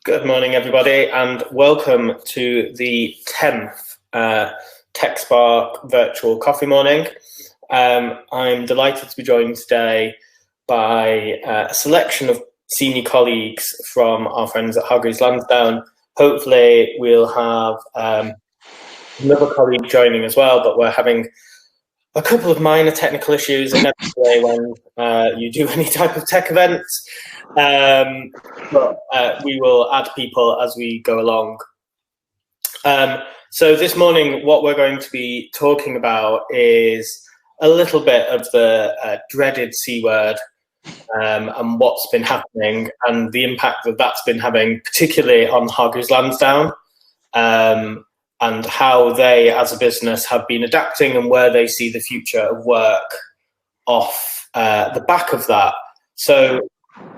Good morning, everybody, and welcome to the 10th TechSPARK virtual coffee morning. I'm delighted to be joined today by a selection of senior colleagues from our friends at Hargreaves Lansdown. Hopefully, we'll have another colleague joining as well, but we're having a couple of minor technical issues inevitably when you do any type of tech event. But we will add people as we go along. So this morning, what we're going to be talking about is a little bit of the dreaded C word and what's been happening and the impact that that's been having, particularly on Hargreaves Lansdown, and how they, as a business, have been adapting and where they see the future of work off the back of that. So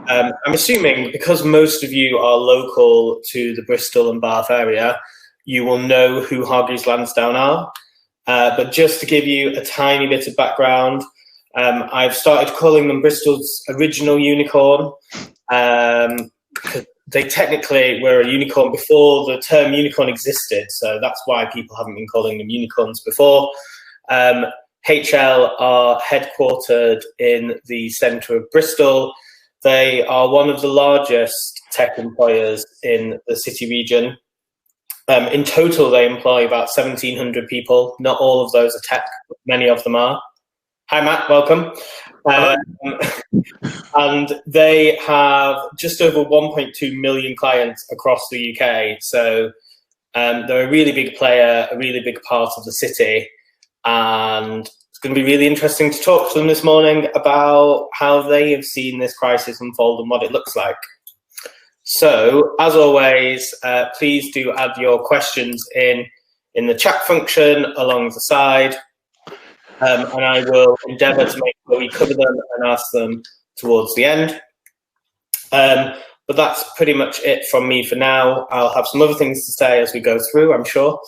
I'm assuming because most of you are local to the Bristol and Bath area, you will know who Hargreaves Lansdown are. But just to give you a tiny bit of background, I've started calling them Bristol's original unicorn. They technically were a unicorn before the term unicorn existed, so that's why people haven't been calling them unicorns before. HL are headquartered in the centre of Bristol. They are one of the largest tech employers in the city region. In total, they employ about 1,700 people. Not all of those are tech, but many of them are. Hi, Matt. Welcome. And they have just over 1.2 million clients across the UK. So they're a really big player, a really big part of the city. And it's going to be really interesting to talk to them this morning about how they have seen this crisis unfold and what it looks like. So, as always, please do add your questions in the chat function along the side. And I will endeavour to make sure we cover them and ask them towards the end. But that's pretty much it from me for now. I'll have some other things to say as we go through, I'm sure.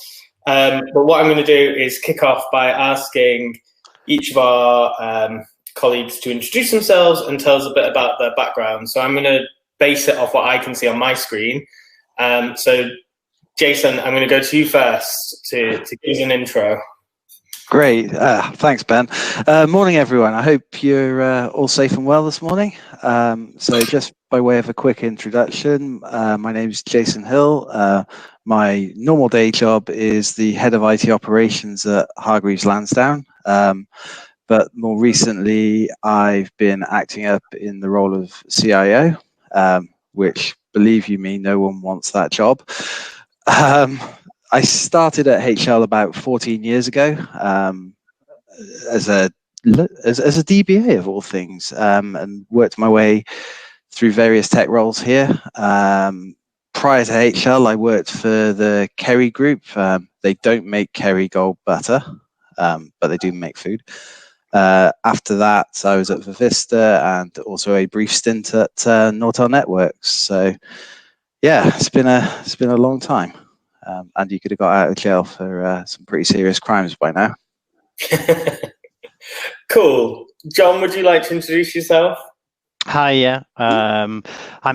But what I'm going to do is kick off by asking each of our colleagues to introduce themselves and tell us a bit about their background. So I'm going to base it off what I can see on my screen. So Jason, I'm going to go to you first to give us an intro. Great. Thanks, Ben. Morning, everyone. I hope you're all safe and well this morning. So just by way of a quick introduction, my name is Jason Hill. My normal day job is the head of IT operations at Hargreaves Lansdown. But more recently, I've been acting up in the role of CIO, which, believe you me, no one wants that job. I started at HL about 14 years ago as a DBA of all things, and worked my way through various tech roles here. Prior to HL, I worked for the Kerry Group. They don't make Kerry gold butter, but they do make food. After that, I was at Vista and also a brief stint at Nortel Networks. So, yeah, it's been a long time. And you could have got out of jail for some pretty serious crimes by now. Cool. John, would you like to introduce yourself? Hi, yeah. I'm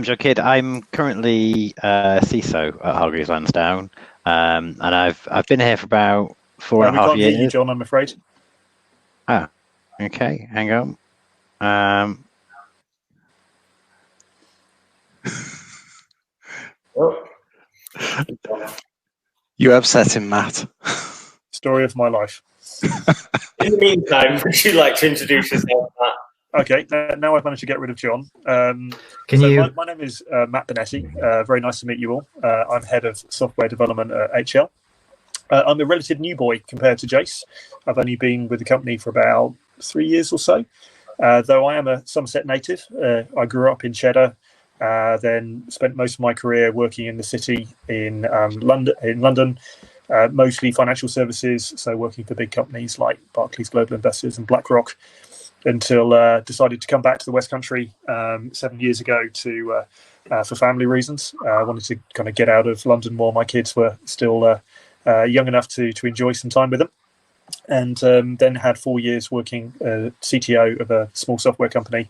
Joe Kidd. I'm currently CISO at Hargreaves Lansdown, and I've been here for about 4.5 years. We can't hear you, John, I'm afraid. Ah, okay. Hang on. You upset him, Matt. Story of my life. In the meantime, would you like to introduce yourself, Matt? Okay, now I've managed to get rid of John. My name is Matt Bonetti. Very nice to meet you all. I'm head of software development at HL. I'm a relative new boy compared to Jace. I've only been with the company for about 3 years or so, though I am a Somerset native. I grew up in Cheddar, then spent most of my career working in the city in London, mostly financial services, so working for big companies like Barclays Global Investors and BlackRock, until decided to come back to the West Country 7 years ago for family reasons. I wanted to kind of get out of London while my kids were still young enough to enjoy some time with them. And then had 4 years working CTO of a small software company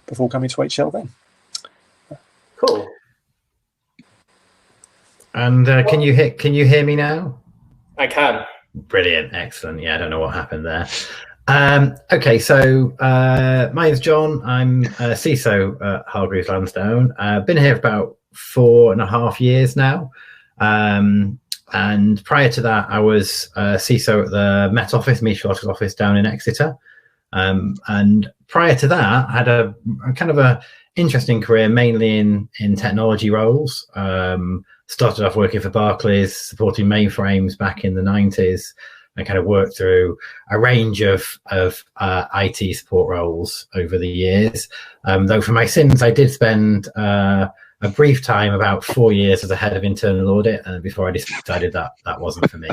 before coming to HL then. Cool. And can you hear me now? I can. Brilliant, excellent. Yeah, I don't know what happened there. Okay, so my name's John. I'm a CISO at Hargreaves Lansdown. I've been here for about 4.5 years now. And prior to that, I was CISO at the Met Office, Meteorological Office down in Exeter. And prior to that, I had a kind of a interesting career, mainly in technology roles. Started off working for Barclays, supporting mainframes back in the 90s. I kind of worked through a range of IT support roles over the years. Though for my sins, I did spend a brief time, about 4 years, as a head of internal audit, and before I decided that wasn't for me.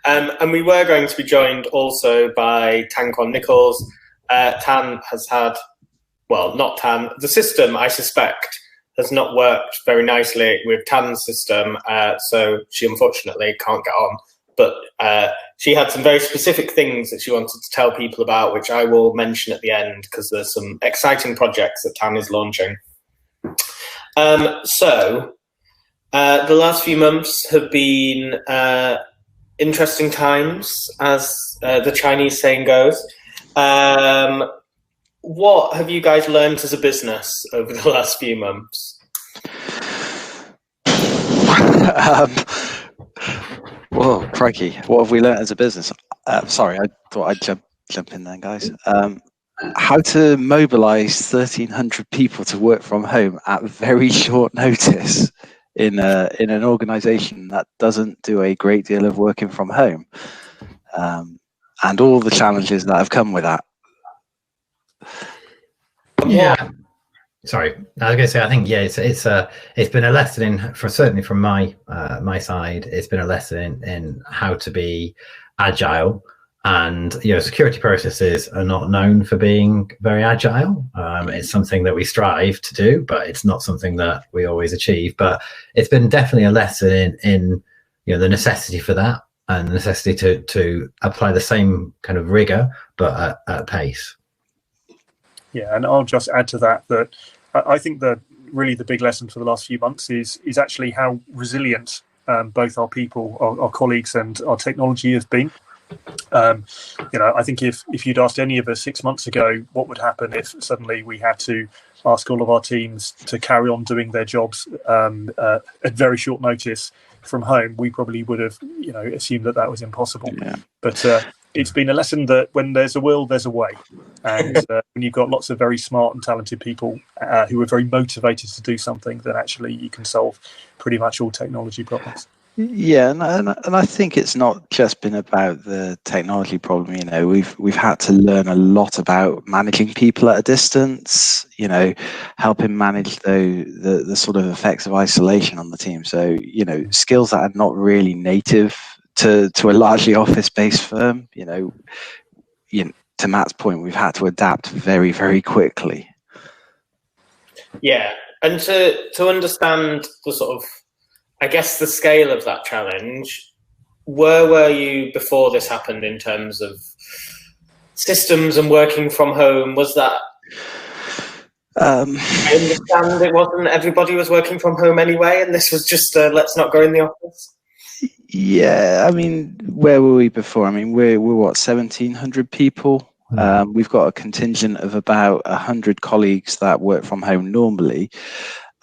And we were going to be joined also by Tan Nichols. Tan has had, well, not Tan, the system, I suspect, has not worked very nicely with Tan's system, so she unfortunately can't get on. But she had some very specific things that she wanted to tell people about, which I will mention at the end, because there's some exciting projects that Tan is launching. So the last few months have been interesting times, as the Chinese saying goes. What have you guys learned as a business over the last few months? Whoa, crikey! What have we learned as a business? Sorry, I thought I'd jump in there, guys. How to mobilise 1,300 people to work from home at very short notice in an organisation that doesn't do a great deal of working from home, and all the challenges that have come with that. Yeah, sorry. I was going to say, I think it's been a lesson certainly from my side. It's been a lesson in how to be agile, and security processes are not known for being very agile. It's something that we strive to do, but it's not something that we always achieve. But it's been definitely a lesson in the necessity for that, and the necessity to apply the same kind of rigor, but at pace. Yeah, and I'll just add to that I think that really the big lesson for the last few months is actually how resilient both our people, our colleagues, and our technology has been. I think if you'd asked any of us 6 months ago what would happen if suddenly we had to ask all of our teams to carry on doing their jobs at very short notice from home, we probably would have assumed that was impossible. Yeah. But it's been a lesson that when there's a will, there's a way. And when you've got lots of very smart and talented people who are very motivated to do something, then actually you can solve pretty much all technology problems. Yeah, and I think it's not just been about the technology problem. We've had to learn a lot about managing people at a distance. Helping manage the sort of effects of isolation on the team. So skills that are not really native to a largely office-based firm. To Matt's point, we've had to adapt very, very quickly. Yeah, and to understand the sort of, I guess, the scale of that challenge, where were you before this happened in terms of systems and working from home? Was that... I understand it wasn't everybody was working from home anyway, and this was just let's not go in the office? Yeah, I mean, where were we before? I mean, we're what, 1,700 people? We've got a contingent of about 100 colleagues that work from home normally.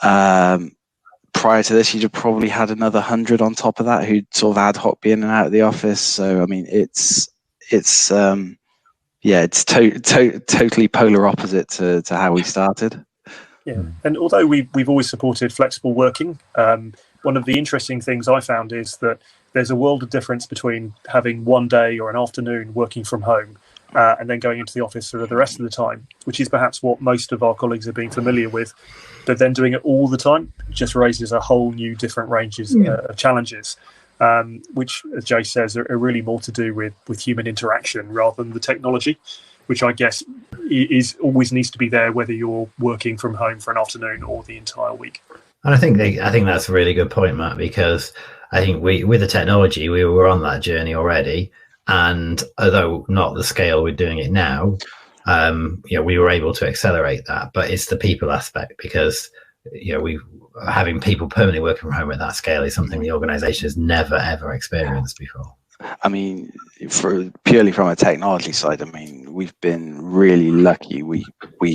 Prior to this, you'd have probably had another 100 on top of that who'd sort of ad hoc be in and out of the office. So, I mean, it's totally polar opposite to how we started. Yeah, and although we've always supported flexible working, one of the interesting things I found is that there's a world of difference between having one day or an afternoon working from home and then going into the office for the rest of the time, which is perhaps what most of our colleagues have been familiar with. But then doing it all the time just raises a whole new different ranges of challenges, which, as Jay says, are really more to do with human interaction rather than the technology, which I guess is always needs to be there whether you're working from home for an afternoon or the entire week. And I think that's a really good point, Matt, because I think with the technology, we were on that journey already. And although not the scale we're doing it now, we were able to accelerate that. But it's the people aspect, because we having people permanently working from home at that scale is something the organisation has never ever experienced before. I mean, purely from a technology side, I mean, we've been really lucky. We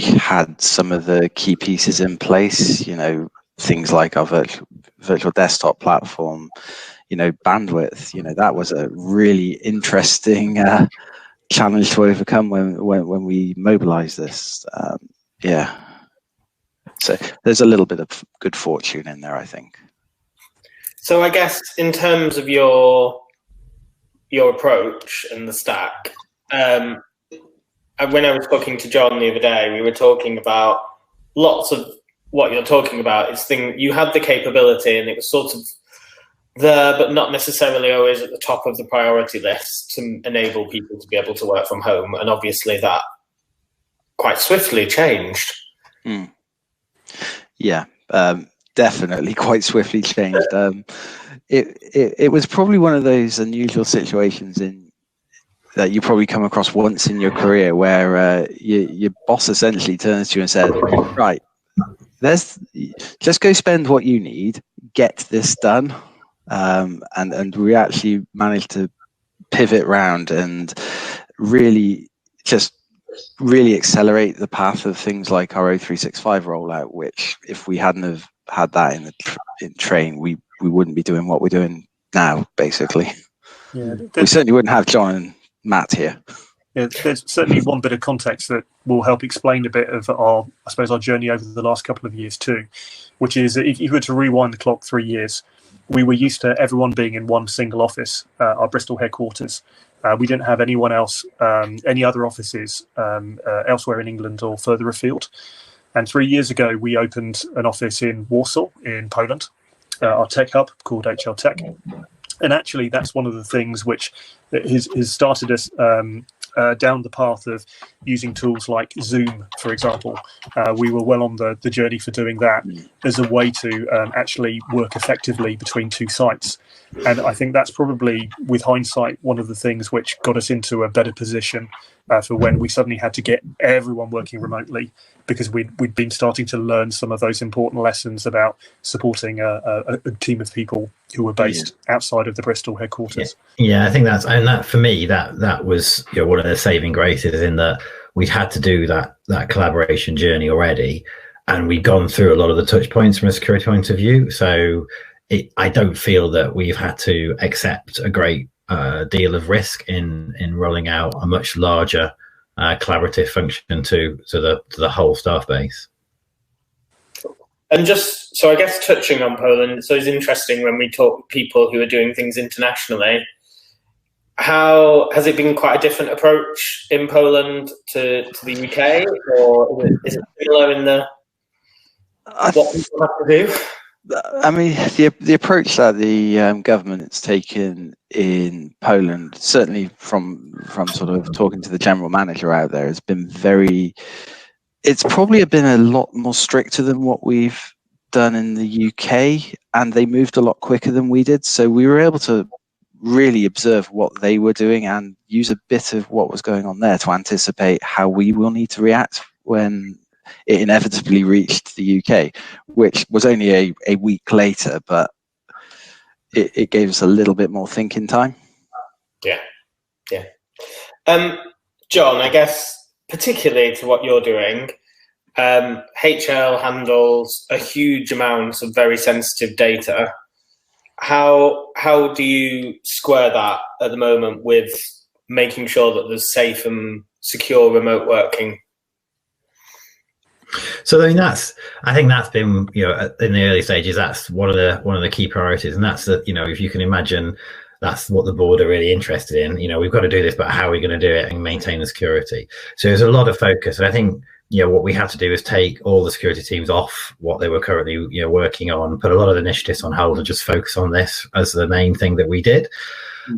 had some of the key pieces in place, things like our virtual desktop platform, bandwidth, that was a really interesting challenge to overcome when we mobilized this. So there's a little bit of good fortune in there, I think. So I guess in terms of your approach and the stack, when I was talking to John the other day, we were talking about lots of what you're talking about. You had the capability, and it was sort of there, but not necessarily always at the top of the priority list to enable people to be able to work from home. And obviously that quite swiftly changed. Yeah, definitely quite swiftly changed. It was probably one of those unusual situations that you probably come across once in your career where your boss essentially turns to you and said, right, just go spend what you need, get this done. And we actually managed to pivot round and really accelerate the path of things like our O365 rollout, which if we hadn't have had that in train, we wouldn't be doing what we're doing now, basically. Yeah, we certainly wouldn't have John and Matt here. Yeah, there's certainly one bit of context that will help explain a bit of our journey over the last couple of years too, which is if you were to rewind the clock 3 years, we were used to everyone being in one single office, our Bristol headquarters. We didn't have anyone else, any other offices elsewhere in England or further afield. And 3 years ago, we opened an office in Warsaw in Poland, our tech hub called HL Tech. And actually, that's one of the things which has started us down the path of using tools like Zoom, for example. We were well on the journey for doing that as a way to actually work effectively between two sites. And I think that's probably, with hindsight, one of the things which got us into a better position for when we suddenly had to get everyone working remotely, because we'd been starting to learn some of those important lessons about supporting a team of people who were based outside of the Bristol headquarters. Yeah, I think that for me, that was one of the saving graces, in that we'd had to do that collaboration journey already, and we'd gone through a lot of the touch points from a security point of view. So I don't feel that we've had to accept a great deal of risk in rolling out a much larger collaborative function to the whole staff base. And just so I guess touching on Poland, so it's interesting when we talk to people who are doing things internationally. How has it been quite a different approach in Poland to the UK, or is it similar in what people have to do? I mean, the approach that the government has taken in Poland, certainly from sort of talking to the general manager out there, has been it's probably been a lot more stricter than what we've done in the UK, and they moved a lot quicker than we did. So we were able to really observe what they were doing and use a bit of what was going on there to anticipate how we will need to react when it inevitably reached the UK, which was only a week later, but it gave us a little bit more thinking time. Yeah. John, I guess particularly to what you're doing, HL handles a huge amount of very sensitive data. How do you square that at the moment with making sure that there's safe and secure remote working? So I think that's been, in the early stages, that's one of the key priorities, and that's that, if you can imagine, that's what the board are really interested in. We've got to do this, but how are we going to do it and maintain the security? So there's a lot of focus, and I think what we had to do is take all the security teams off what they were currently working on, put a lot of initiatives on hold, and just focus on this as the main thing that we did.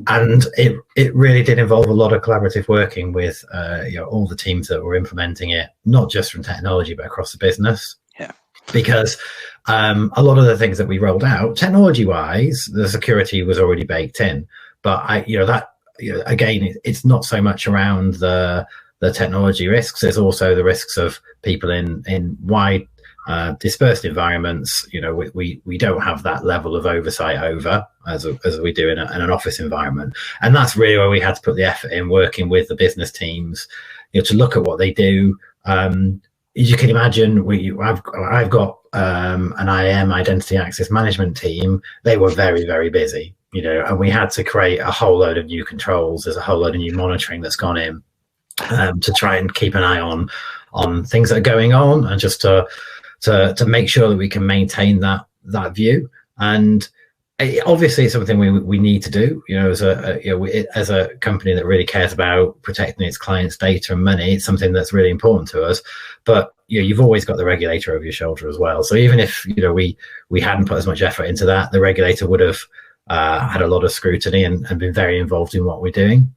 And it really did involve a lot of collaborative working with all the teams that were implementing it, not just from technology but across the business. Yeah, because a lot of the things that we rolled out, technology-wise, the security was already baked in. But again, it's not so much around the technology risks. There's also the risks of people in wide dispersed environments, we don't have that level of oversight over as we do in an office environment. And that's really where we had to put the effort in, working with the business teams, to look at what they do. As you can imagine, I've got an IAM, identity access management team. They were very, very busy, and we had to create a whole load of new controls. There's a whole load of new monitoring that's gone in to try and keep an eye on things that are going on, and just to make sure that we can maintain that view. And obviously it's something we need to do, as a company that really cares about protecting its clients' data and money. It's something that's really important to us. But you've always got the regulator over your shoulder as well. So even if we hadn't put as much effort into that, the regulator would have had a lot of scrutiny and been very involved in what we're doing.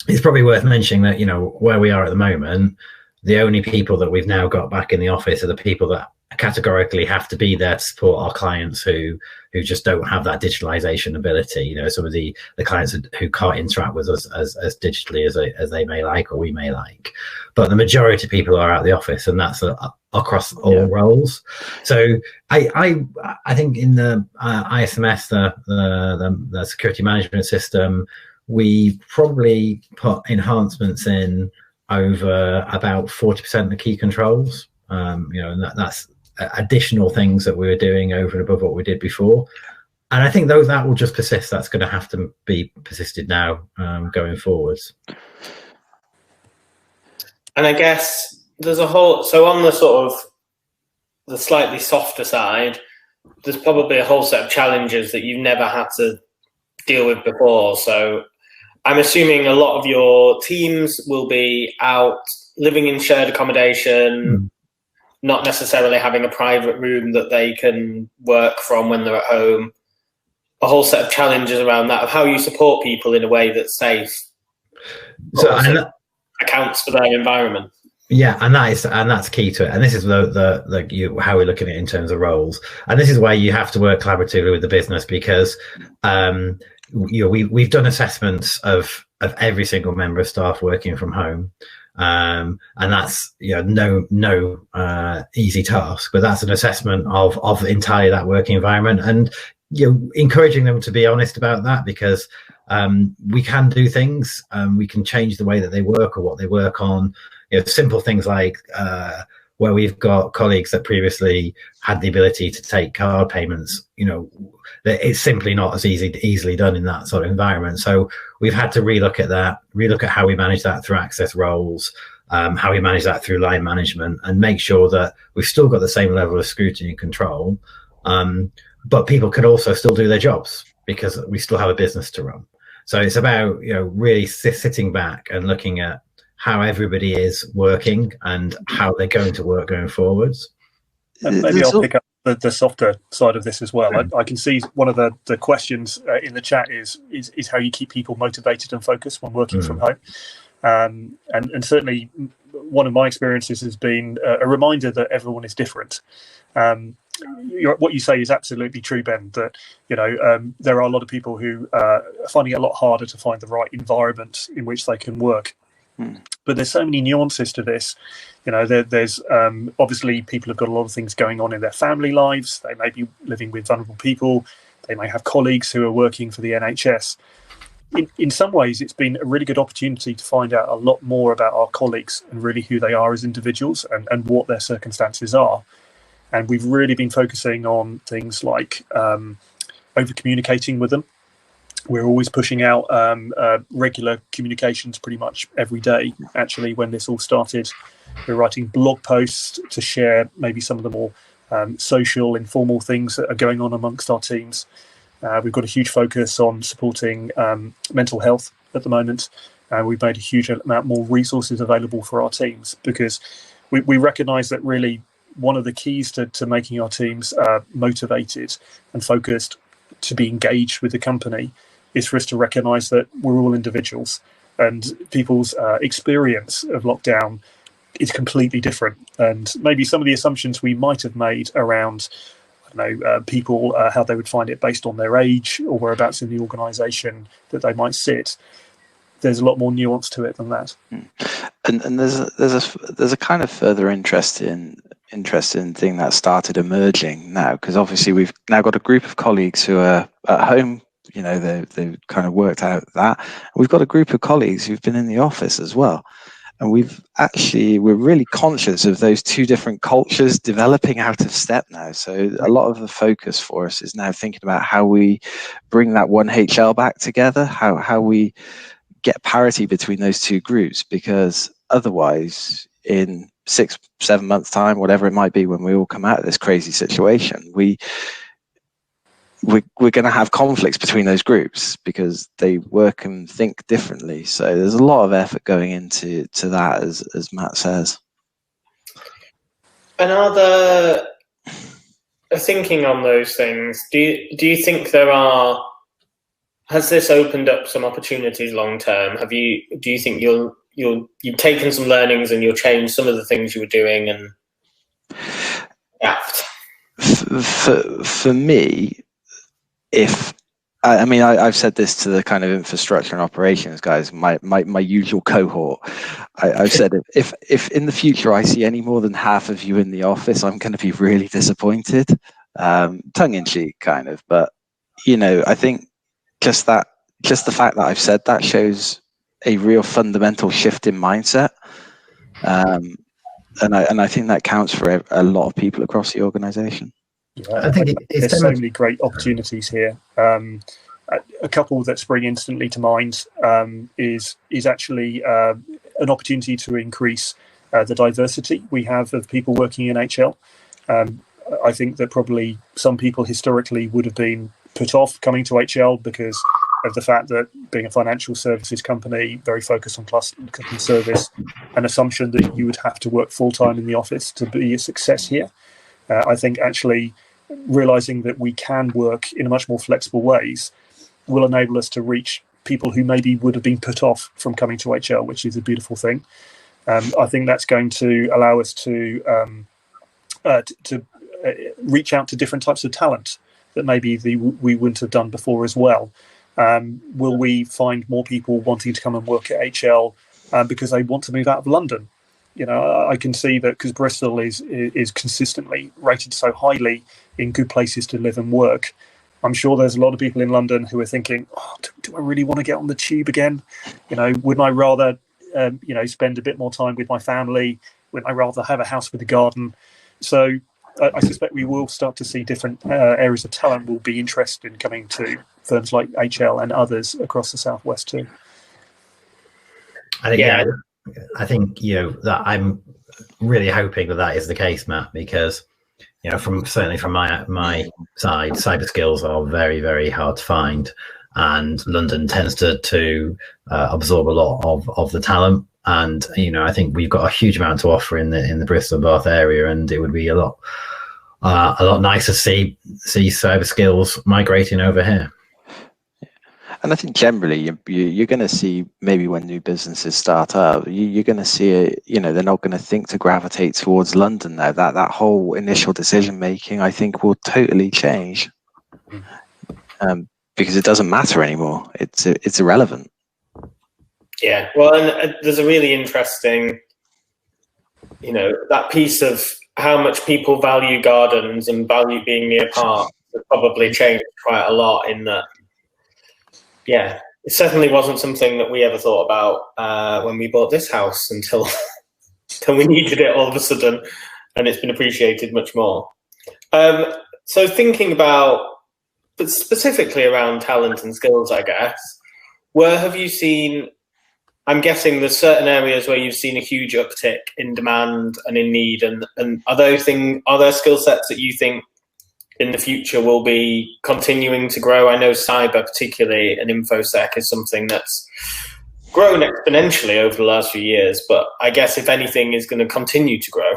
It's probably worth mentioning that where we are at the moment, the only people that we've now got back in the office are the people that categorically have to be there to support our clients who just don't have that digitalization ability. Some of the clients who can't interact with us as digitally as they may like, or we may like. But the majority of people are at the office, and that's across all roles. So I think in the ISMS, the security management system, we probably put enhancements in over about 40% of the key controls. And that's additional things that we were doing over and above what we did before. And I think that will just persist. That's going to have to be persisted now going forwards. And I guess there's so on the sort of the slightly softer side, there's probably a whole set of challenges that you've never had to deal with before. So I'm assuming a lot of your teams will be out living in shared accommodation, not necessarily having a private room that they can work from when they're at home. A whole set of challenges around that, of how you support people in a way that's safe, so accounts for their environment. Yeah, and that's key to it. And this is how we're looking at it in terms of roles. And this is where you have to work collaboratively with the business, because we've done assessments of every single member of staff working from home. And that's no easy task, but that's an assessment of entirely that working environment, and encouraging them to be honest about that, because we can do things, we can change the way that they work or what they work on. Simple things like where we've got colleagues that previously had the ability to take card payments, it's simply not as easily done in that sort of environment. So we've had to relook at that, relook at how we manage that through access roles, how we manage that through line management, and make sure that we've still got the same level of scrutiny and control, but people can also still do their jobs because we still have a business to run. So it's about really sitting back and looking at how everybody is working and how they're going to work going forwards. And maybe I'll pick up the softer side of this as well. I can see one of the questions in the chat is how you keep people motivated and focused when working from home. And certainly one of my experiences has been a reminder that everyone is different. What you say is absolutely true, Ben, that there are a lot of people who are finding it a lot harder to find the right environment in which they can work. But there's so many nuances to this. There's obviously people have got a lot of things going on in their family lives. They may be living with vulnerable people. They may have colleagues who are working for the NHS. In some ways, it's been a really good opportunity to find out a lot more about our colleagues and really who they are as individuals and what their circumstances are. And we've really been focusing on things like over communicating with them. We're always pushing out regular communications pretty much every day. Actually, when this all started, we're writing blog posts to share maybe some of the more social, informal things that are going on amongst our teams. We've got a huge focus on supporting mental health at the moment. We've made a huge amount more resources available for our teams, because we recognise that really one of the keys to making our teams motivated and focused to be engaged with the company is for us to recognise that we're all individuals, and people's experience of lockdown is completely different. And maybe some of the assumptions we might have made around people, how they would find it based on their age or whereabouts in the organisation that they might sit, there's a lot more nuance to it than that. And there's a kind of further interest in interesting thing that started emerging now, because obviously we've now got a group of colleagues who are at home. They've kind of worked out that. We've got a group of colleagues who've been in the office as well. And we're really conscious of those two different cultures developing out of step now. So a lot of the focus for us is now thinking about how we bring that one HL back together, how we get parity between those two groups, because otherwise in 6-7 months time, whatever it might be, when we all come out of this crazy situation, we're going to have conflicts between those groups because they work and think differently. So there's a lot of effort going into that, as Matt says. And thinking on those things, do you think has this opened up some opportunities long term? Do you think you've taken some learnings and you'll change some of the things you were doing and adapt? For me, I've said this to the kind of infrastructure and operations guys, my usual cohort. I've said if in the future I see any more than half of you in the office, I'm going to be really disappointed. Tongue in cheek, kind of, but I think just the fact that I've said that shows a real fundamental shift in mindset, and I think that counts for a lot of people across the organisation. Yeah, I think there's so many great opportunities here. A couple that spring instantly to mind is actually an opportunity to increase the diversity we have of people working in HL. I think that probably some people historically would have been put off coming to HL because of the fact that being a financial services company, very focused on customer service, an assumption that you would have to work full-time in the office to be a success here. I think actually realizing that we can work in a much more flexible ways will enable us to reach people who maybe would have been put off from coming to HL, which is a beautiful thing. I think that's going to allow us to reach out to different types of talent that maybe we wouldn't have done before as well. Will we find more people wanting to come and work at HL because they want to move out of London? I can see that because Bristol is consistently rated so highly in good places to live and work. I'm sure there's a lot of people in London who are thinking, do I really want to get on the tube again? Wouldn't I rather, spend a bit more time with my family? Wouldn't I rather have a house with a garden? So I suspect we will start to see different areas of talent will be interested in coming to firms like HL and others across the Southwest too. I think that I'm really hoping that is the case, Matt, because certainly from my side, cyber skills are very, very hard to find, and London tends to absorb a lot of the talent. And I think we've got a huge amount to offer in the Bristol Bath area, and it would be a lot nicer to see cyber skills migrating over here. And I think generally you're going to see, maybe when new businesses start up, you're going to see they're not going to think to gravitate towards London now. That whole initial decision making, I think, will totally change, because it doesn't matter anymore. It's irrelevant. Yeah, well, and there's a really interesting, that piece of how much people value gardens and value being near parks has probably changed quite a lot in that. Yeah, it certainly wasn't something that we ever thought about when we bought this house until we needed it all of a sudden, and it's been appreciated much more. So thinking about, but specifically around talent and skills, I guess, where have you seen, I'm guessing there's certain areas where you've seen a huge uptick in demand and in need, and are there skill sets that you think in the future will be continuing to grow? I know cyber, particularly, and InfoSec is something that's grown exponentially over the last few years, but I guess if anything is going to continue to grow.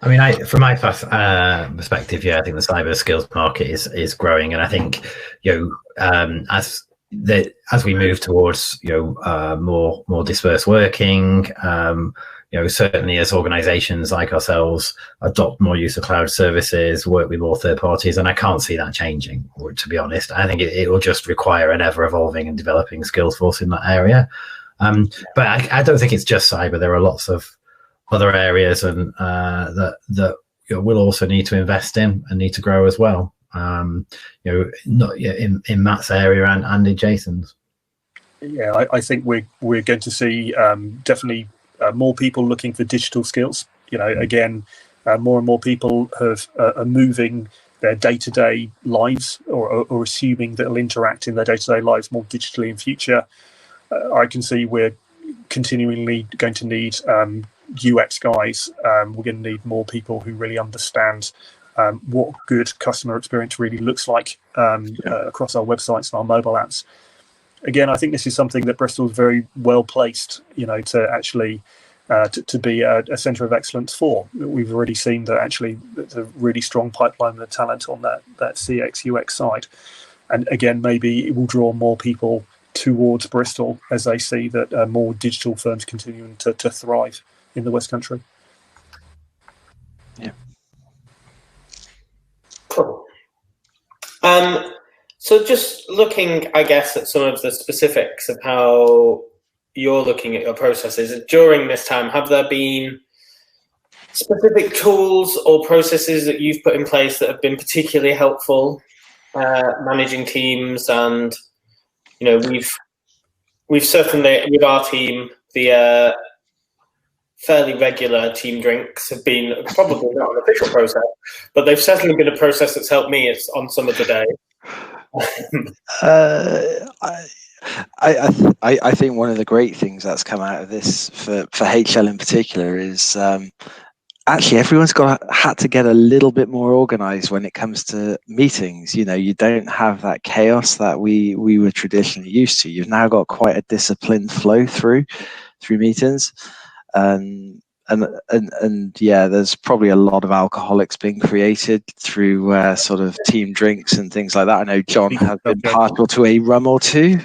I mean, from my perspective, I think the cyber skills market is growing, and I think as we move towards more dispersed working, certainly as organizations like ourselves adopt more use of cloud services, work with more third parties, and I can't see that changing, to be honest. I think it will just require an ever evolving and developing skills force in that area. But I don't think it's just cyber. There are lots of other areas and that we'll also need to invest in and need to grow as well. Not in Matt's area and in Jason's. Yeah, I think we're going to see definitely more people looking for digital skills. Again, more and more people are moving their day-to-day lives or assuming that they'll interact in their day-to-day lives more digitally in future. I can see we're continually going to need UX guys. We're going to need more people who really understand what good customer experience really looks like across our websites and our mobile apps. Again, I think this is something that Bristol's very well placed, to actually to be a centre of excellence for. We've already seen that actually there's a really strong pipeline of talent on that CX UX side. And again, maybe it will draw more people towards Bristol as they see that more digital firms continuing to thrive in the West Country. Yeah. Cool. So just looking, I guess, at some of the specifics of how you're looking at your processes during this time, have there been specific tools or processes that you've put in place that have been particularly helpful managing teams? And we've certainly, with our team, the fairly regular team drinks have been probably not an official process, but they've certainly been a process that's helped me on some of the day. I think one of the great things that's come out of this for HL in particular is actually everyone's had to get a little bit more organized when it comes to meetings. You don't have that chaos that we were traditionally used to. You've now got quite a disciplined flow through meetings, and yeah, there's probably a lot of alcoholics being created through sort of team drinks and things like that. I know John has been partial to a rum or two.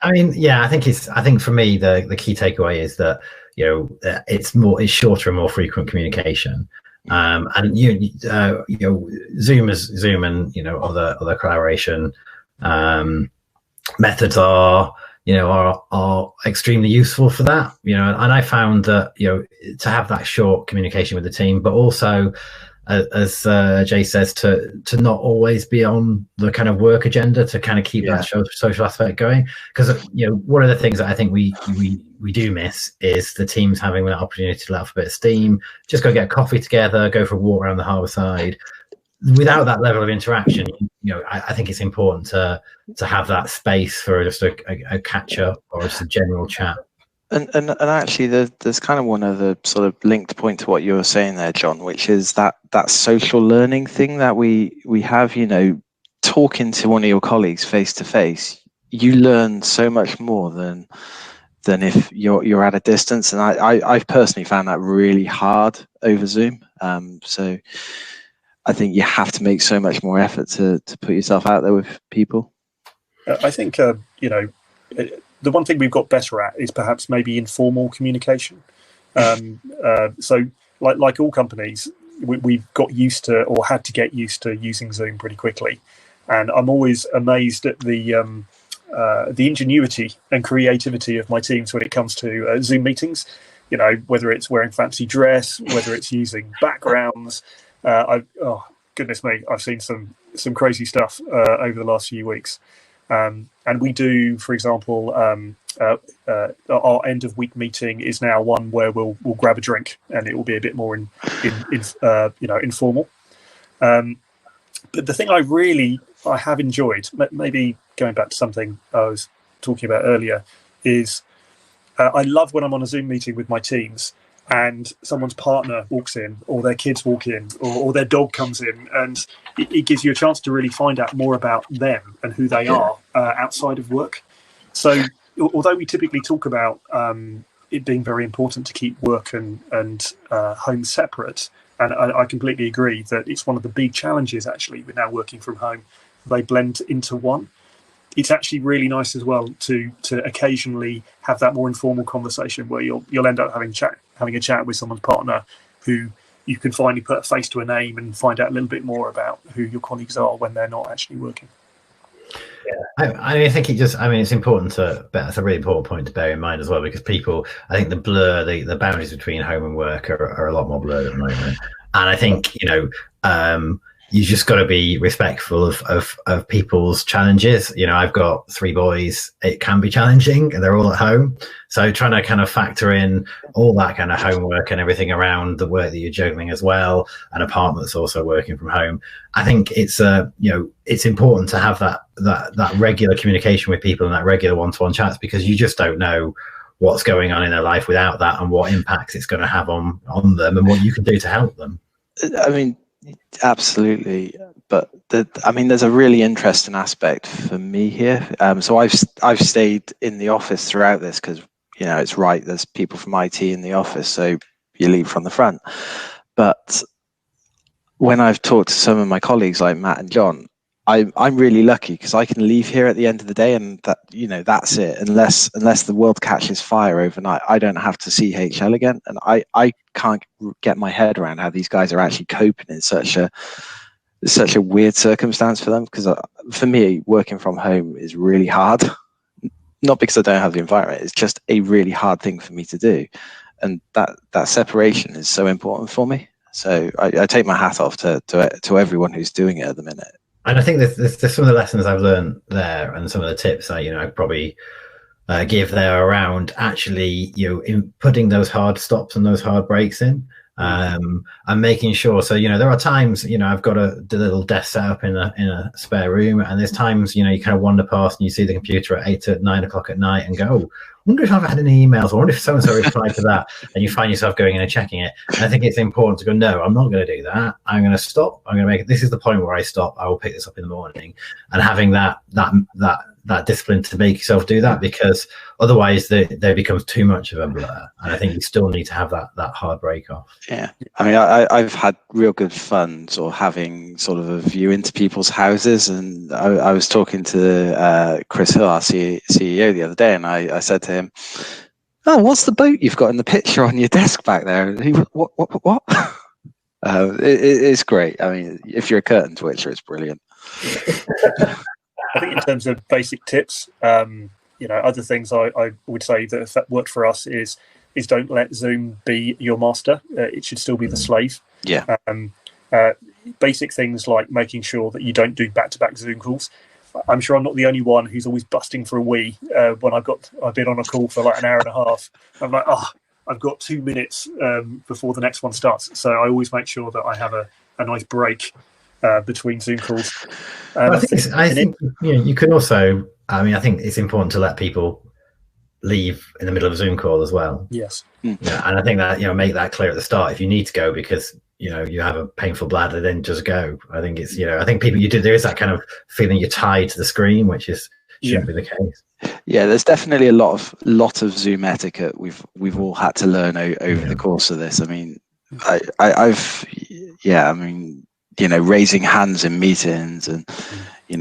I mean, yeah, I think for me the key takeaway is that it's shorter and more frequent communication, and Zoom and other collaboration methods are extremely useful for that. And I found that to have that short communication with the team, but also as Jay says, to not always be on the kind of work agenda, to kind of keep that social aspect going. Because one of the things that I think we do miss is the teams having that opportunity to let off a bit of steam, just go get coffee together, go for a walk around the harbour side. Without that level of interaction, I think it's important to have that space for just a catch up or just a general chat. And actually, there's kind of one other sort of linked point to what you were saying there, John, which is that social learning thing that we have. Talking to one of your colleagues face to face, you learn so much more than if you're at a distance. And I've personally found that really hard over Zoom. So I think you have to make so much more effort to put yourself out there with people. I think the one thing we've got better at is perhaps maybe informal communication. So like all companies, we've got used to, or had to get used to, using Zoom pretty quickly. And I'm always amazed at the ingenuity and creativity of my teams when it comes to Zoom meetings. Whether it's wearing fancy dress, whether it's using backgrounds. Goodness me, I've seen some crazy stuff over the last few weeks. And we do, for example, our end of week meeting is now one where we'll grab a drink, and it will be a bit more informal. But the thing I have enjoyed, maybe going back to something I was talking about earlier, is I love when I'm on a Zoom meeting with my teams and someone's partner walks in, or their kids walk in, or their dog comes in, and it gives you a chance to really find out more about them and who they are outside of work. So although we typically talk about it being very important to keep work and home separate, and I completely agree that it's one of the big challenges actually with now working from home, they blend into one. It's actually really nice as well to occasionally have that more informal conversation where you'll end up having a chat with someone's partner who you can finally put a face to a name and find out a little bit more about who your colleagues are when they're not actually working. I think it's important that's a really important point to bear in mind as well, because people, I think the boundaries between home and work are a lot more blurred at the moment. And I think, you just got to be respectful of people's challenges. I've got 3 boys. It can be challenging, and they're all at home. So trying to kind of factor in all that kind of homework and everything around the work that you're juggling as well, and a partner that's also working from home. I think it's it's important to have that regular communication with people and that regular one-to-one chats, because you just don't know what's going on in their life without that, and what impacts it's going to have on them, and what you can do to help them. I mean, absolutely, but there's a really interesting aspect for me here. So I've stayed in the office throughout this, because it's right, there's people from IT in the office, so you lead from the front. But when I've talked to some of my colleagues like Matt and John, I'm really lucky, because I can leave here at the end of the day, and that's it. Unless the world catches fire overnight, I don't have to see HL again. And I can't get my head around how these guys are actually coping in such a weird circumstance for them. Because for me, working from home is really hard. Not because I don't have the environment; it's just a really hard thing for me to do, and that separation is so important for me. So I take my hat off to everyone who's doing it at the minute. And I think there's some of the lessons I've learned there, and some of the tips I'd probably give there around actually, in putting those hard stops and those hard breaks in, and making sure. So, there are times, I've got the little desk set up in a spare room, and there's times, you kind of wander past and you see the computer at 8 to 9 o'clock at night and go, I wonder if I've had any emails. I wonder if so-and-so replied to that. And you find yourself going in and checking it. And I think it's important to go, no, I'm not going to do that. I'm going to stop. I'm going to make it. This is the point where I stop. I will pick this up in the morning. And having that discipline to make yourself do that, because otherwise there becomes too much of a blur. And I think you still need to have that hard break off. Yeah. I mean, I've had real good fun sort of having sort of a view into people's houses. And I was talking to Chris Hill, our CEO, the other day, and I said to him, "Oh, what's the boat you've got in the picture on your desk back there?" And he went, what? It's great. I mean, if you're a curtain twitcher, it's brilliant. I think in terms of basic tips, other things I would say that worked for us is don't let Zoom be your master. It should still be the slave. Yeah. Basic things like making sure that you don't do back-to-back Zoom calls. I'm sure I'm not the only one who's always busting for a wee when I've been on a call for like an hour and a half. I'm like, I've got 2 minutes before the next one starts. So I always make sure that I have a nice break between Zoom calls. I think you can also, I think it's important to let people leave in the middle of a Zoom call as well. Yes. Yeah, and I think that, make that clear at the start. If you need to go because, you have a painful bladder, then just go. I think it's, I think there is that kind of feeling you're tied to the screen, which shouldn't be the case. Yeah, there's definitely a lot of Zoom etiquette we've all had to learn over the course of this. I mean, I've raising hands in meetings, and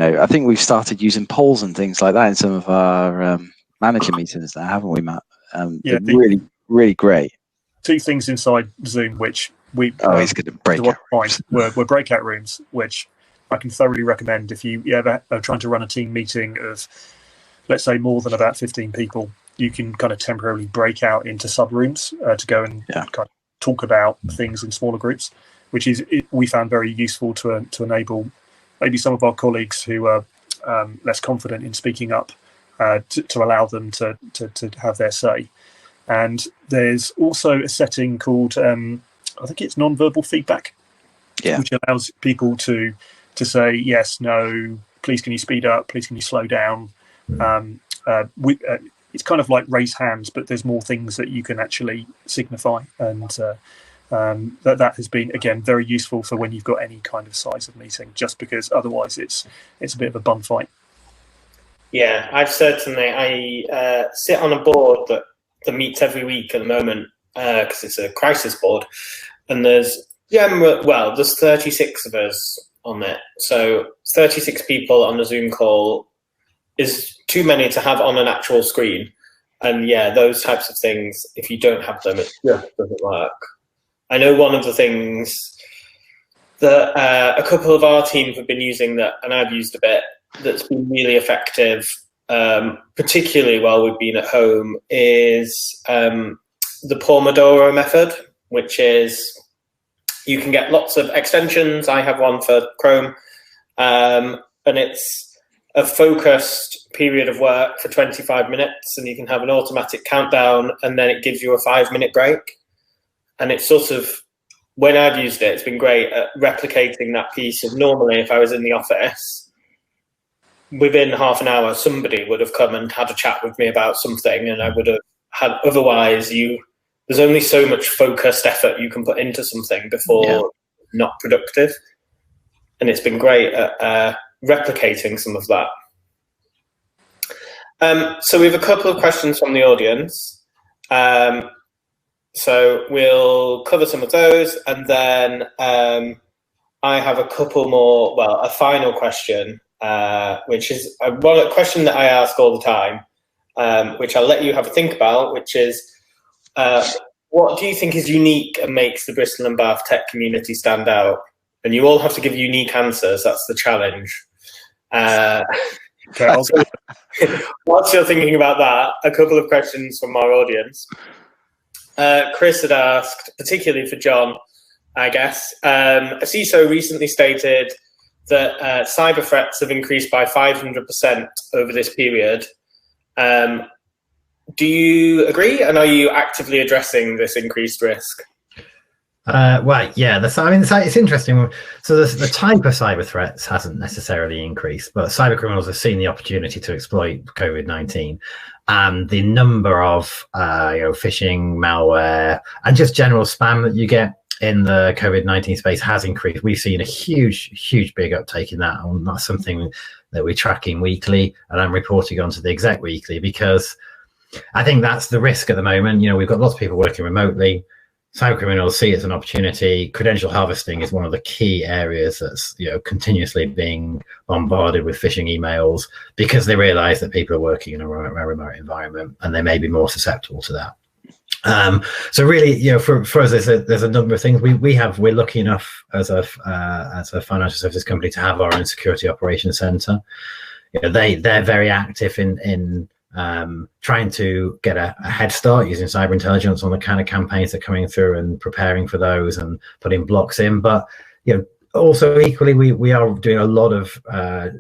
I think we've started using polls and things like that in some of our manager meetings now, haven't we, Matt? Really, really great. 2 things inside Zoom which we he's going to break out. Were breakout rooms, which I can thoroughly recommend if you ever are trying to run a team meeting of, let's say, more than about 15 people. You can kind of temporarily break out into sub rooms to go and kind of talk about things in smaller groups, which we found very useful to enable maybe some of our colleagues who are less confident in speaking up to allow them to have their say. And there's also a setting called I think it's non-verbal feedback, which allows people to say yes, no, please can you speed up, please can you slow down. It's kind of like raise hands, but there's more things that you can actually signify, and that has been, again, very useful for when you've got any kind of size of meeting, just because otherwise it's a bit of a bun fight. Yeah, I sit on a board that meets every week at the moment because it's a crisis board, and there's 36 of us on it, so 36 people on a Zoom call is too many to have on an actual screen. And those types of things, if you don't have them, it just doesn't work. I know one of the things that a couple of our teams have been using and I've used a bit, that's been really effective, particularly while we've been at home, is the Pomodoro Method, which is you can get lots of extensions. I have one for Chrome, and it's a focused period of work for 25 minutes, and you can have an automatic countdown, and then it gives you a 5-minute break. And it's sort of, when I've used it, it's been great at replicating that piece of normally if I was in the office, within half an hour, somebody would have come and had a chat with me about something, and I would have had, otherwise there's only so much focused effort you can put into something before not productive. And it's been great at replicating some of that. So we have a couple of questions from the audience. So we'll cover some of those, and then I have a couple more, well, a final question, which is a question that I ask all the time, which I'll let you have a think about, which is, what do you think is unique and makes the Bristol and Bath tech community stand out? And you all have to give unique answers. That's the challenge. Okay, whilst you're thinking about that, a couple of questions from our audience. Chris had asked, particularly for John, I guess, a CISO recently stated that cyber threats have increased by 500% over this period. Do you agree? And are you actively addressing this increased risk? Well, yeah, it's interesting. So the type of cyber threats hasn't necessarily increased, but cyber criminals have seen the opportunity to exploit COVID-19, and the number of phishing, malware, and just general spam that you get in the COVID-19 space has increased. We've seen a huge big uptake in that, and that's something that we're tracking weekly, and I'm reporting onto the exec weekly, because I think that's the risk at the moment. We've got lots of people working remotely. Cyber criminals see it as an opportunity. Credential harvesting is one of the key areas that's continuously being bombarded with phishing emails, because they realise that people are working in a remote environment and they may be more susceptible to that. So really, for us, there's a number of things. We're lucky enough as a financial services company to have our own security operations centre. They're very active in trying to get a head start using cyber intelligence on the kind of campaigns that are coming through and preparing for those and putting blocks in. But also equally, we are doing a lot of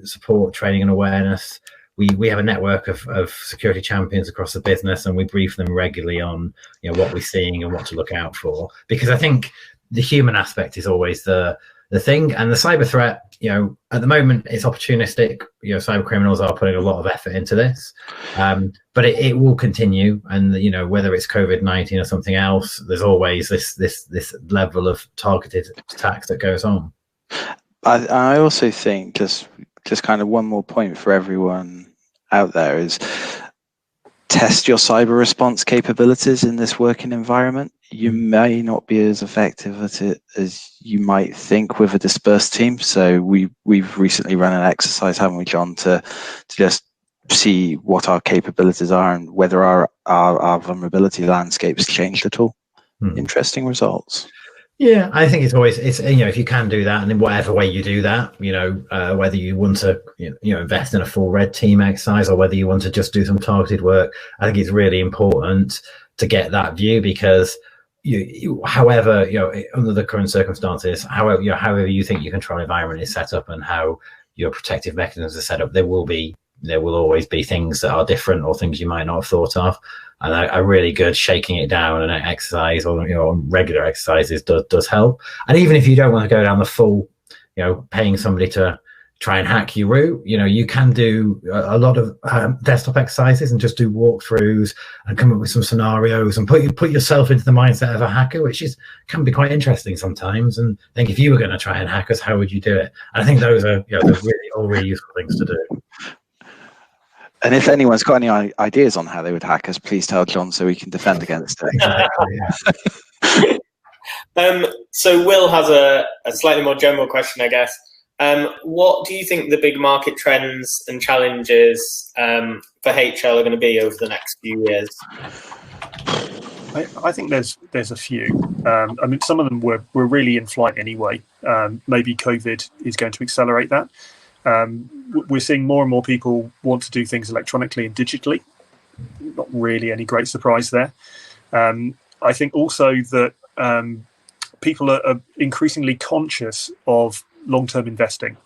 support, training, and awareness. We have a network of security champions across the business, and we brief them regularly on what we're seeing and what to look out for, because I think the human aspect is always the thing. And the cyber threat, at the moment, it's opportunistic. Cyber criminals are putting a lot of effort into this, but it will continue. And whether it's COVID-19 or something else, there's always this level of targeted attacks that goes on. I also think just kind of one more point for everyone out there is test your cyber response capabilities in this working environment. You may not be as effective at it as you might think with a dispersed team. So we've recently run an exercise, haven't we, John, to just see what our capabilities are and whether our vulnerability landscape's changed at all. Interesting results. Yeah, I think it's if you can do that, and in whatever way you do that, whether you want to invest in a full red team exercise or whether you want to just do some targeted work, I think it's really important to get that view, because however under the current circumstances, however you think your control environment is set up and how your protective mechanisms are set up, there will always be things that are different or things you might not have thought of. And a really good shaking it down and exercise or regular exercises does help. And even if you don't want to go down the full, paying somebody to try and hack your route, you can do a lot of desktop exercises and just do walkthroughs and come up with some scenarios and put yourself into the mindset of a hacker, which can be quite interesting sometimes. And think, if you were going to try and hack us, how would you do it? And I think those are they're really useful things to do. And if anyone's got any ideas on how they would hack us, please tell John so we can defend against it. So Will has a slightly more general question, I guess. What do you think the big market trends and challenges for HL are going to be over the next few years? I think there's a few. Some of them were really in flight anyway. Maybe COVID is going to accelerate that. we're seeing more and more people want to do things electronically and digitally. Not really any great surprise there. I think also that people are increasingly conscious of long-term investing.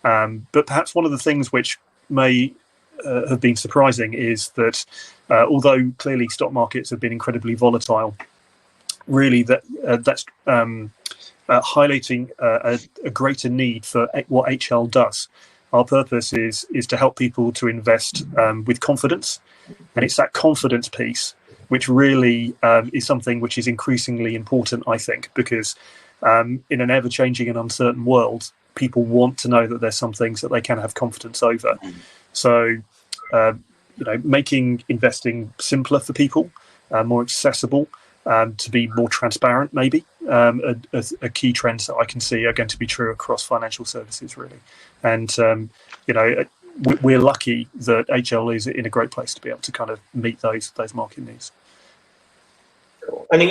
But perhaps one of the things which may have been surprising is that although clearly stock markets have been incredibly volatile, really that's highlighting a greater need for what HL does. Our purpose is to help people to invest with confidence, and it's that confidence piece which really is something which is increasingly important, I think, because in an ever-changing and uncertain world, people want to know that there's some things that they can have confidence over. So, making investing simpler for people, more accessible, to be more transparent, maybe, a key trends that I can see are going to be true across financial services, really. And, we're lucky that HL is in a great place to be able to kind of meet those market needs. And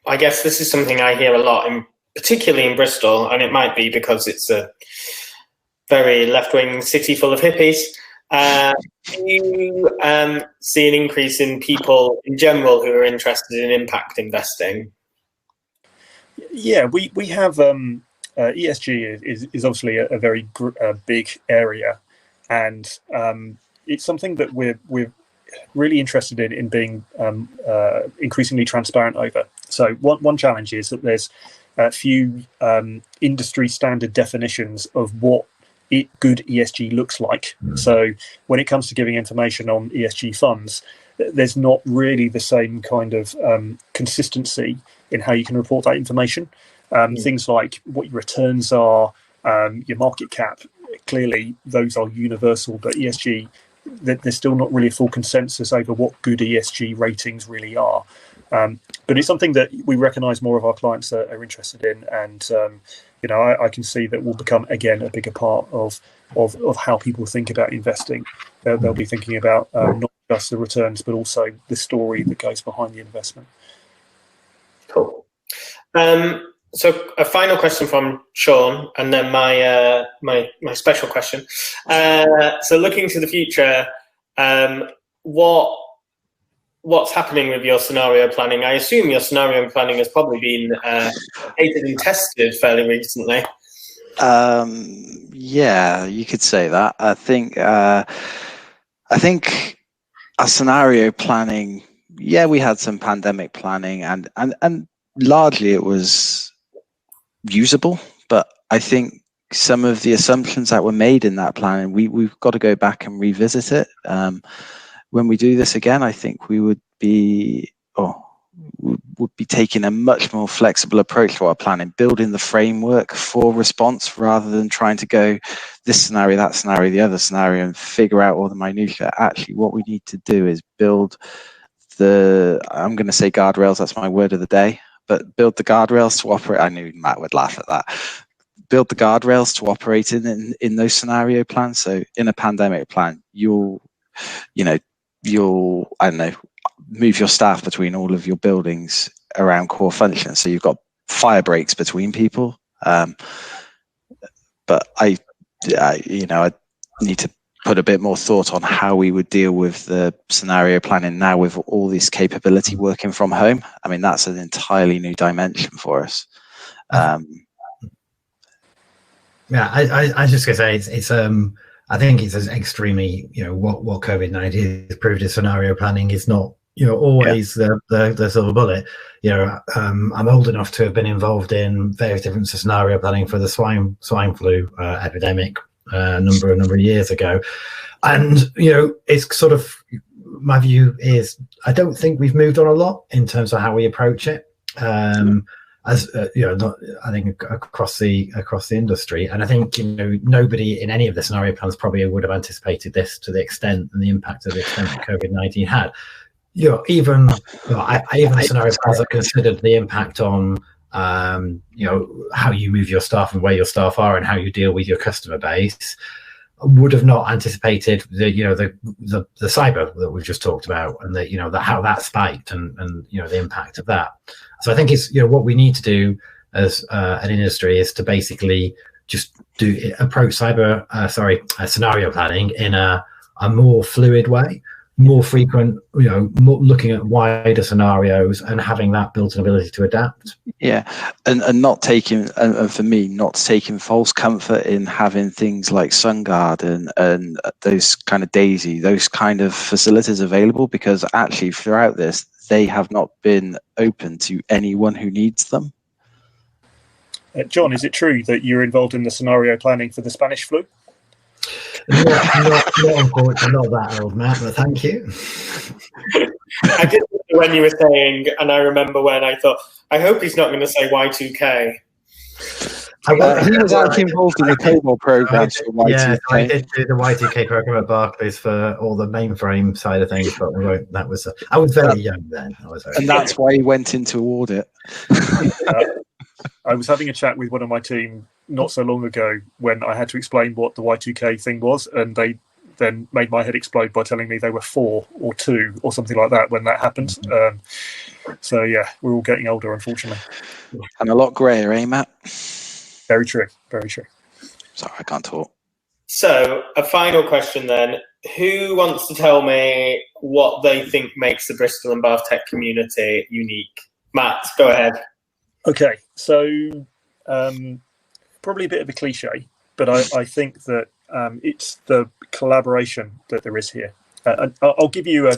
I guess this is something I hear a lot, particularly in Bristol, and it might be because it's a very left-wing city full of hippies. Do you see an increase in people in general who are interested in impact investing? Yeah, we have ESG is obviously a very big area, and it's something that we're really interested in being increasingly transparent over. So one challenge is that there's a few industry standard definitions of what good ESG looks like. So when it comes to giving information on ESG funds, there's not really the same kind of consistency in how you can report that information. Things like what your returns are, your market cap, clearly those are universal, but ESG, there's still not really a full consensus over what good ESG ratings really are. But it's something that we recognise more of our clients are interested in, and I can see that will become again a bigger part of how people think about investing. They'll be thinking about not just the returns, but also the story that goes behind the investment. Cool. So a final question from Sean, and then my special question. So looking to the future, what's happening with your scenario planning? I assume your scenario planning has probably been updated and tested fairly recently. Yeah, you could say that. I think our scenario planning, we had some pandemic planning, and largely it was usable, but I think some of the assumptions that were made in that planning, we've got to go back and revisit it. When we do this again, I think we would be taking a much more flexible approach to our planning, building the framework for response rather than trying to go this scenario, that scenario, the other scenario, and figure out all the minutiae. Actually, what we need to do is build I'm going to say guardrails, that's my word of the day, but build the guardrails to operate. I knew Matt would laugh at that. Build the guardrails to operate in those scenario plans. So in a pandemic plan, you'll I don't know, move your staff between all of your buildings around core functions. So you've got fire breaks between people. But I need to put a bit more thought on how we would deal with the scenario planning now with all this capability working from home. I mean, that's an entirely new dimension for us. I was just gonna say it's I think it's extremely, what COVID-19 has proved is scenario planning is not, always the silver bullet. I'm old enough to have been involved in various different scenario planning for the swine flu epidemic a number of years ago, and it's sort of, my view is I don't think we've moved on a lot in terms of how we approach it. As I think across the industry, and I think nobody in any of the scenario plans probably would have anticipated this to the extent and the impact of the extent that COVID-19 had. Even scenario plans that considered the impact on how you move your staff and where your staff are and how you deal with your customer base would have not anticipated the cyber that we've just talked about, and how that spiked and the impact of that. So I think it's what we need to do as an industry is to basically just approach scenario planning in a more fluid way, more frequent, more looking at wider scenarios and having that built-in ability to adapt. Yeah, and not taking, and for me, not taking false comfort in having things like SunGuard and those kind of DAISY, those kind of facilities available, because actually throughout this, they have not been open to anyone who needs them. John, is it true that you're involved in the scenario planning for the Spanish flu? Not unfortunately, not that old, Matt, but thank you. I did when you were saying, and I remember when I thought, I hope he's not going to say Y2K. He was actually involved in the COBOL programs for Y2K. Yeah, I did do the Y2K program at Barclays for all the mainframe side of things, but I was very young then. That's why he went into audit. I was having a chat with one of my team not so long ago when I had to explain what the Y2K thing was, and they then made my head explode by telling me they were 4 or 2 or something like that when that happened. So yeah, we're all getting older, unfortunately. And a lot greyer, eh, Matt? Very true, very true. Sorry, I can't talk. So a final question then. Who wants to tell me what they think makes the Bristol and Bath tech community unique? Matt, go ahead. Okay, so probably a bit of a cliche, but I think that it's the collaboration that there is here. I'll give you,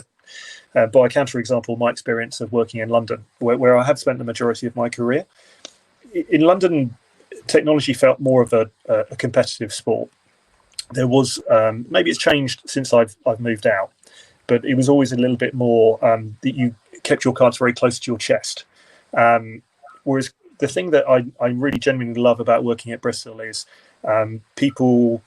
by a counter-example, my experience of working in London, where I have spent the majority of my career. In London, technology felt more of a competitive sport. There was, maybe it's changed since I've moved out, but it was always a little bit more that you kept your cards very close to your chest. Whereas the thing that I really genuinely love about working at Bristol is people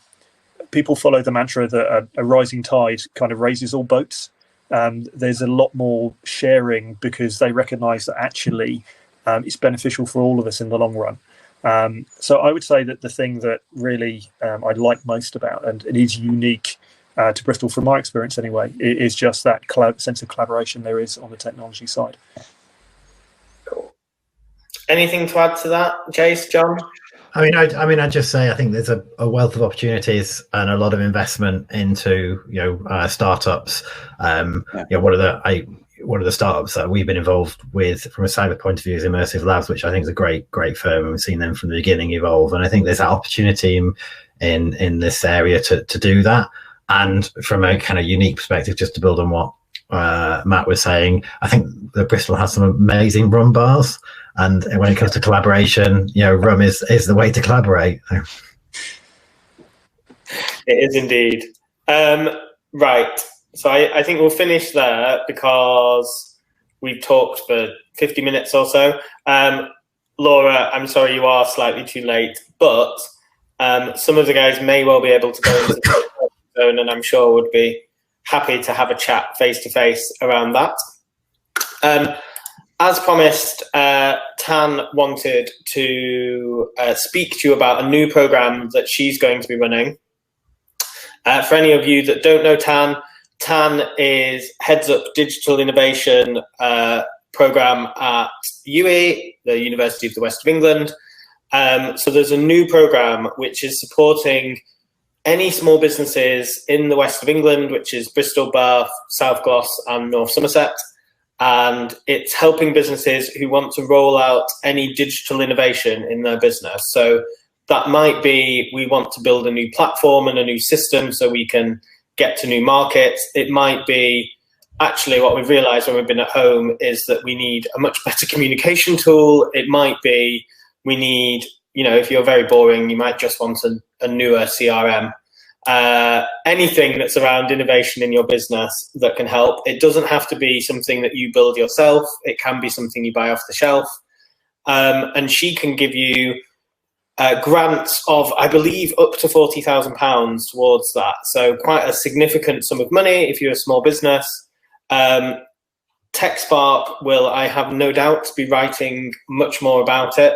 follow the mantra that a rising tide kind of raises all boats. There's a lot more sharing because they recognise that actually it's beneficial for all of us in the long run. So I would say that the thing that really I like most about, and it is unique to Bristol from my experience anyway, is just that sense of collaboration there is on the technology side. Anything to add to that, Jace, John? I'd just say I think there's a wealth of opportunities and a lot of investment into startups. One of the startups that we've been involved with from a cyber point of view is Immersive Labs, which I think is a great firm, and we've seen them from the beginning evolve. And I think there's that opportunity in this area to do that. And from a kind of unique perspective, just to build on what Matt was saying, I think that Bristol has some amazing rum bars. And when it comes to collaboration, rum is the way to collaborate. It is indeed. Right. So I think we'll finish there because we've talked for 50 minutes or so. Laura, I'm sorry you are slightly too late, but some of the guys may well be able to go into the zone, and I'm sure would be happy to have a chat face-to-face around that. As promised, Tan wanted to speak to you about a new program that she's going to be running. For any of you that don't know Tan heads up digital innovation program at UE, the University of the West of England. So there's a new program which is supporting any small businesses in the West of England, which is Bristol, Bath, South Gloss and North Somerset. And it's helping businesses who want to roll out any digital innovation in their business. So that might be, we want to build a new platform and a new system so we can get to new markets. It might be, actually what we've realized when we've been at home is that we need a much better communication tool. It might be, we need, if you're very boring, you might just want a newer CRM. Anything that's around innovation in your business that can help. It doesn't have to be something that you build yourself. It can be something you buy off the shelf. And she can give you grants of, I believe, up to £40,000 towards that. So quite a significant sum of money if you're a small business. TechSPARK will, I have no doubt, be writing much more about it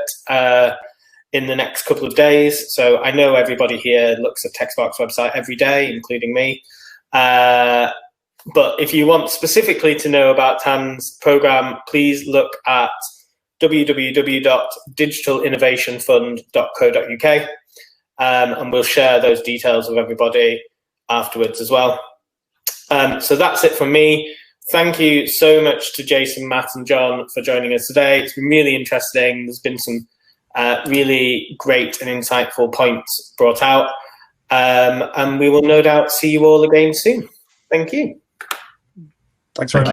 in the next couple of days. So I know everybody here looks at TechSPARK's website every day, including me. But if you want specifically to know about Tan's program, please look at www.digitalinnovationfund.co.uk. and we'll share those details with everybody afterwards as well. So that's it from me. Thank you so much to Jason, Matt, and John for joining us today. It's been really interesting. There's been some really great and insightful points brought out. And we will no doubt see you all again soon. Thank you. Thanks very much.